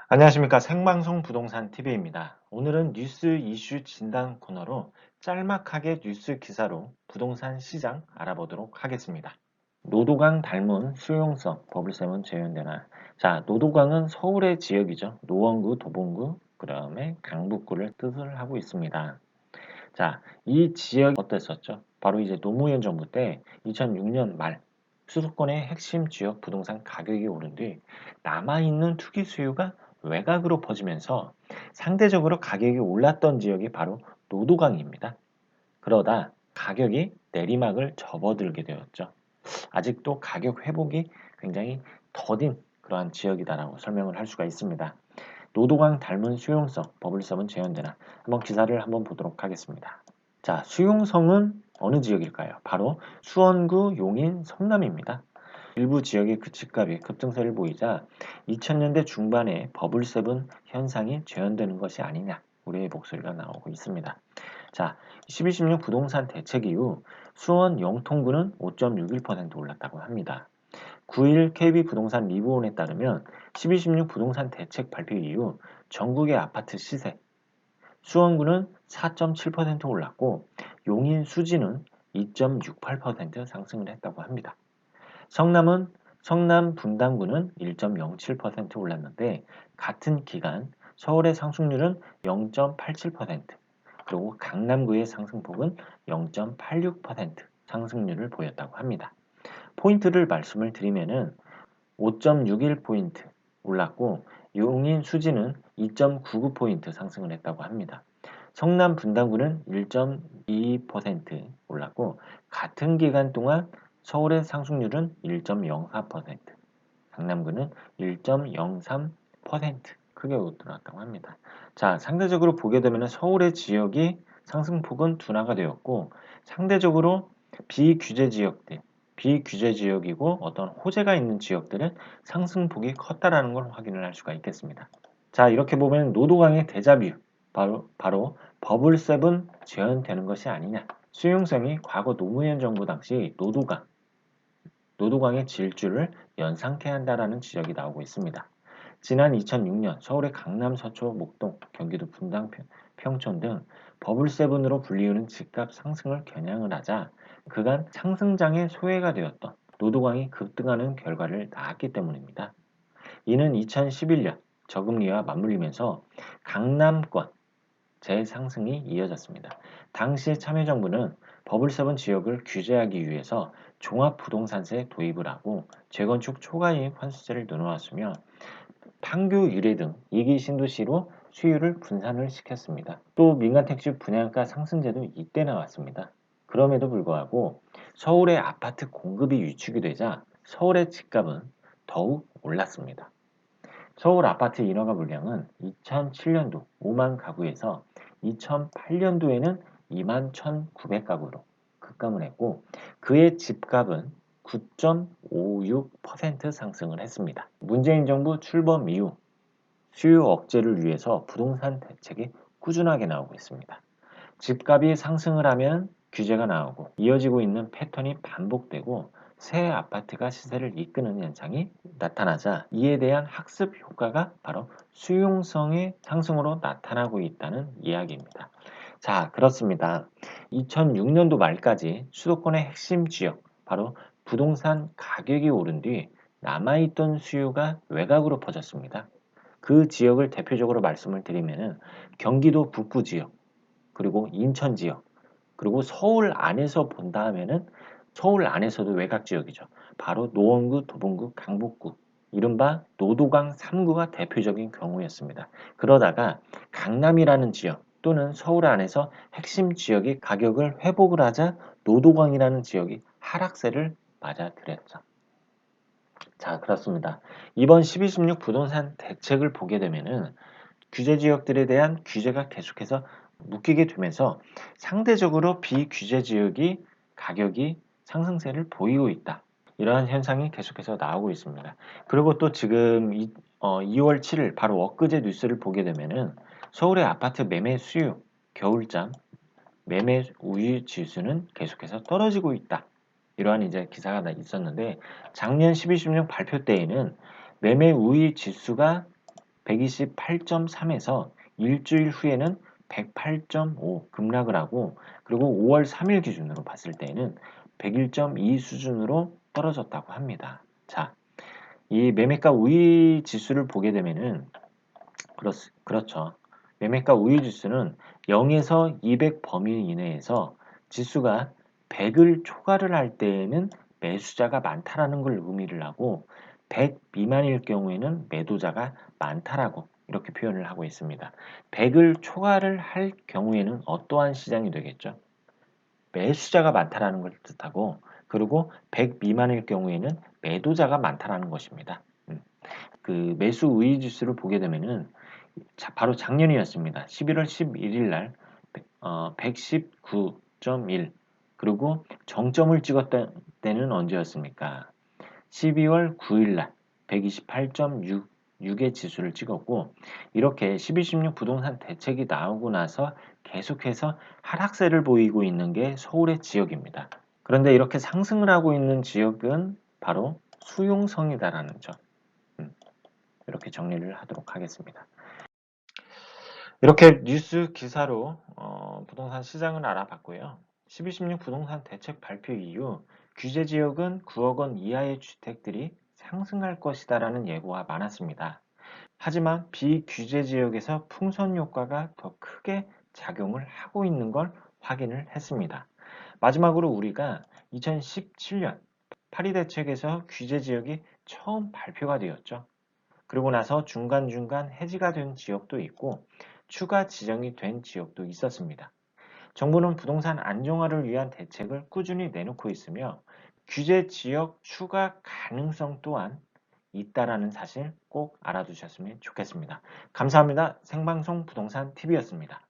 안녕하십니까. 생방송 부동산 TV입니다. 오늘은 뉴스 이슈 진단 코너로 짤막하게 뉴스 기사로 부동산 시장 알아보도록 하겠습니다. 노도강 닮은 수용성 버블세븐 재현되나. 자, 노도강은 서울의 지역이죠. 노원구, 도봉구, 그다음에 강북구를 뜻을 하고 있습니다. 자, 이 지역 어땠었죠? 바로 이제 노무현 정부 때 2006년 말 수도권의 핵심 지역 부동산 가격이 오른 뒤 남아있는 투기 수요가 외곽으로 퍼지면서 상대적으로 가격이 올랐던 지역이 바로 노도강입니다. 그러다 가격이 내리막을 접어들게 되었죠. 아직도 가격 회복이 굉장히 더딘 그러한 지역이다라고 설명을 할 수가 있습니다. 노도강 닮은 수용성 버블섬은 재현되나 한번 기사를 한번 보도록 하겠습니다. 자, 수용성은 어느 지역일까요? 바로 수원구, 용인, 성남입니다. 일부 지역의 그 집값이 급등세를 보이자 2000년대 중반에 버블세븐 현상이 재현되는 것이 아니냐 우리의 목소리가 나오고 있습니다. 자, 12.16 부동산 대책 이후 수원 영통구는 5.61% 올랐다고 합니다. 9일 KB부동산 리브온에 따르면 12.16 부동산 대책 발표 이후 전국의 아파트 시세 수원구는 4.7% 올랐고 용인 수지는 2.68% 상승을 했다고 합니다. 성남은 성남 분당구는 1.07% 올랐는데 같은 기간 서울의 상승률은 0.87% 그리고 강남구의 상승폭은 0.86% 상승률을 보였다고 합니다. 포인트를 말씀을 드리면은 5.61포인트 올랐고 용인 수지는 2.99포인트 상승을 했다고 합니다. 성남 분당구는 1.22% 올랐고 같은 기간 동안 서울의 상승률은 1.04%, 강남구는 1.03% 크게 올랐다고 합니다. 자, 상대적으로 보게 되면 서울의 지역이 상승폭은 둔화가 되었고 상대적으로 비규제 지역들 비규제 지역이고 어떤 호재가 있는 지역들은 상승폭이 컸다라는 걸 확인을 할 수가 있겠습니다. 자, 이렇게 보면 노도강의 데자뷰 바로 버블세븐 재현되는 것이 아니냐. 수용성이 과거 노무현 정부 당시 노도강의 질주를 연상케 한다라는 지적이 나오고 있습니다. 지난 2006년 서울의 강남, 서초, 목동, 경기도 분당, 평촌 등 버블세븐으로 불리우는 집값 상승을 겨냥을 하자 그간 상승장의 소외가 되었던 노도강이 급등하는 결과를 낳았기 때문입니다. 이는 2011년 저금리와 맞물리면서 강남권 재상승이 이어졌습니다. 당시 참여정부는 버블세븐 지역을 규제하기 위해서 종합부동산세 도입을 하고 재건축 초과이익 환수제를 내놓았으며 판교 유례 등 이기 신도시로 수요를 분산을 시켰습니다. 또 민간택지 분양가 상승제도 이때 나왔습니다. 그럼에도 불구하고 서울의 아파트 공급이 위축이 되자 서울의 집값은 더욱 올랐습니다. 서울 아파트 인허가 물량은 2007년도 5만 가구에서 2008년도에는 2만 1,900가구로 급감을 했고 그의 집값은 9.56% 상승을 했습니다. 문재인 정부 출범 이후 수요 억제를 위해서 부동산 대책이 꾸준하게 나오고 있습니다. 집값이 상승을 하면 규제가 나오고 이어지고 있는 패턴이 반복되고 새 아파트가 시세를 이끄는 현상이 나타나자 이에 대한 학습 효과가 바로 수용성의 상승으로 나타나고 있다는 이야기입니다. 자, 그렇습니다. 2006년도 말까지 수도권의 핵심 지역, 바로 부동산 가격이 오른 뒤 남아있던 수요가 외곽으로 퍼졌습니다. 그 지역을 대표적으로 말씀을 드리면 경기도 북부 지역, 그리고 인천 지역, 그리고 서울 안에서 본다 하면은 서울 안에서도 외곽 지역이죠. 바로 노원구, 도봉구, 강북구, 이른바 노도강 3구가 대표적인 경우였습니다. 그러다가 강남이라는 지역 또는 서울 안에서 핵심 지역이 가격을 회복을 하자 노도강이라는 지역이 하락세를 맞아들였죠. 자, 그렇습니다. 이번 12.16 부동산 대책을 보게 되면은 규제 지역들에 대한 규제가 계속해서 묶이게 되면서 상대적으로 비규제 지역이 가격이 상승세를 보이고 있다. 이러한 현상이 계속해서 나오고 있습니다. 그리고 또 지금 2월 7일 바로 엊그제 뉴스를 보게 되면은 서울의 아파트 매매 수요 겨울잠 매매 우위 지수는 계속해서 떨어지고 있다. 이러한 이제 기사가 있었는데 작년 12.16 발표 때에는 매매 우위 지수가 128.3에서 일주일 후에는 108.5 급락을 하고, 그리고 5월 3일 기준으로 봤을 때에는 101.2 수준으로 떨어졌다고 합니다. 자, 이 매매가 우위 지수를 보게 되면은 그렇죠. 매매가 우위 지수는 0에서 200 범위 이내에서 지수가 100을 초과를 할 때에는 매수자가 많다라는 걸 의미를 하고, 100 미만일 경우에는 매도자가 많다라고 이렇게 표현을 하고 있습니다. 100을 초과를 할 경우에는 어떠한 시장이 되겠죠? 매수자가 많다라는 걸 뜻하고, 그리고 100 미만일 경우에는 매도자가 많다라는 것입니다. 그 매수 우위 지수를 보게 되면은 바로 작년이었습니다. 11월 11일 날 119.1, 그리고 정점을 찍었던 때는 언제였습니까? 12월 9일 날 128.6의 지수를 찍었고, 이렇게 12.16 부동산 대책이 나오고 나서 계속해서 하락세를 보이고 있는 게 서울의 지역입니다. 그런데 이렇게 상승을 하고 있는 지역은 바로 수용성이다라는 점, 이렇게 정리를 하도록 하겠습니다. 이렇게 뉴스 기사로 부동산 시장을 알아봤고요. 12.16 부동산 대책 발표 이후 규제 지역은 9억 원 이하의 주택들이 상승할 것이다라는 예고가 많았습니다. 하지만 비규제 지역에서 풍선 효과가 더 크게 작용을 하고 있는 걸 확인을 했습니다. 마지막으로 우리가 2017년 파리 대책에서 규제 지역이 처음 발표가 되었죠. 그리고 나서 중간중간 해지가 된 지역도 있고 추가 지정이 된 지역도 있었습니다. 정부는 부동산 안정화를 위한 대책을 꾸준히 내놓고 있으며 규제 지역 추가 가능성 또한 있다라는 사실 꼭 알아두셨으면 좋겠습니다. 감사합니다. 생방송 부동산 TV였습니다.